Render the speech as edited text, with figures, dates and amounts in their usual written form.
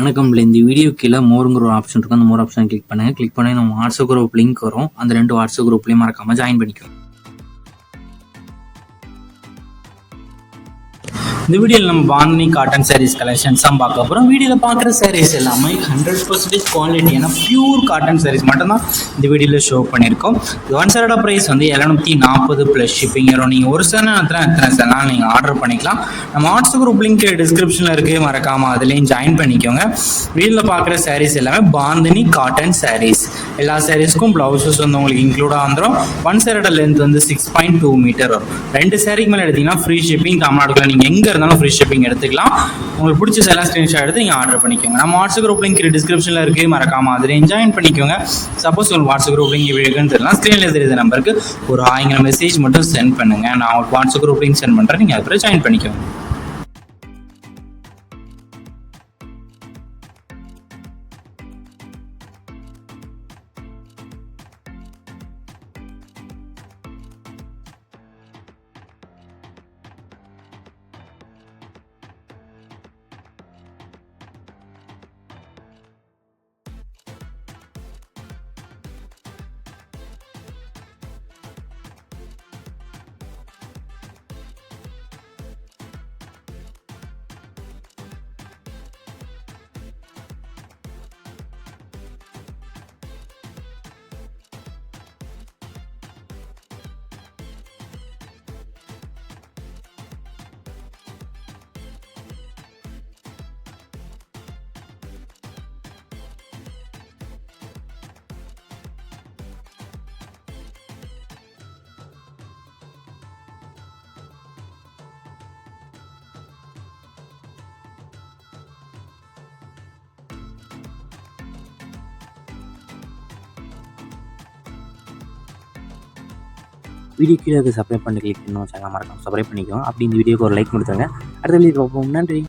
வணக்கம். இந்த வீடியோ கீழே மோருங்கிற ஒரு ஆப்ஷன் இருக்கும். அந்த மோர் ஆப்ஷன் கிளிக் பண்ணுங்கள். கிளிக் பண்ணி நம்ம வாட்ஸ்அப் குரூப் லிங்க் வரும். அந்த 2 வாட்ஸ்அப் குரூப்லேயும் மறக்காமல் ஜாயின் பண்ணிக்கோங்க. இந்த வீடியோவில் நம்ம பாந்தினி காட்டன் சாரீஸ் கலெக்ஷன்ஸ் தான் பார்க்க போகிறோம். வீடியோவில் பார்க்குற சாரீஸ் எல்லாமே 100% குவாலிட்டியான பியூர் காட்டன் சாரீஸ் மட்டும்தான் இந்த வீடியோவில் ஷோ பண்ணியிருக்கோம். இது ஒன் சைடோட ப்ரைஸ் வந்து 740 ப்ளஸ் ஷிப்பிங் வரும். நீங்கள் ஒரு சில நேரத்தில் எத்தனை சேனல் நீங்கள் ஆர்டர் பண்ணிக்கலாம். நம்ம வாட்ஸ்அப் குரூப் லிங்க் டிஸ்கிரிப்ஷனில் இருக்குது, மறக்காமல் அதுலேயும் ஜாயின் பண்ணிக்கோங்க. வீடியோவில் பார்க்குற சாரீஸ் எல்லாமே பாந்தினி காட்டன் சாரீஸ். எல்லா சாரீஸ்க்கும் ப்ளவுசஸ் வந்து உங்களுக்கு இன்க்ளூடாக வந்துடும். ஒன் சைடோட லென்த் வந்து 6.2 மீட்டர் வரும். 2 சாரீக்கு மேலே எடுத்திங்கன்னா ஃப்ரீ ஷிப்பிங். தமிழ்நாடுக்குள்ள நீங்கள் எங்கே இருந்தாலும் ஃப்ரீ ஷிப்பிங் எடுத்துக்கலாம். உங்களுக்கு பிடிச்ச எல்லாம் ஸ்க்ரீன்ஷாட் எடுத்து நீங்கள் ஆர்டர் பண்ணிக்கோங்க. நம்ம வாட்ஸ்அப் குரூப் லிங்க் டிஸ்கிரிப்ஷனில் இருக்குது, மறக்காமல் அதில் ஜாயின் பண்ணிக்கோங்க. சப்போஸ் உங்களுக்கு வாட்ஸ்அப் குரூப் லிங்க் இருக்குன்னு தெரியலாம், ஸ்க்ரீனில் தெரியுற நம்பருக்கு ஒரு 1000 மெசேஜ் மட்டும் சென்ட் பண்ணுங்கள். நான் உங்களுக்கு வாட்ஸ்அப் குரூப் லிங்க் சென்ட் பண்ணுறேன். நீங்கள் அதுக்கு ஜாயின் பண்ணிக்கோங்க. வீடியோ கீழே சப்ஸ்கிரைப் பண்ணி கிளிக் பண்ணி சேனல் மறக்காம சப்ஸ்கிரைப் பண்ணிக்கோங்க. அப்படி இந்த வீடியோக்கு ஒரு லைக் கொடுத்துருங்க. அடுத்த வீடியோ பார்ப்போம். நன்றி.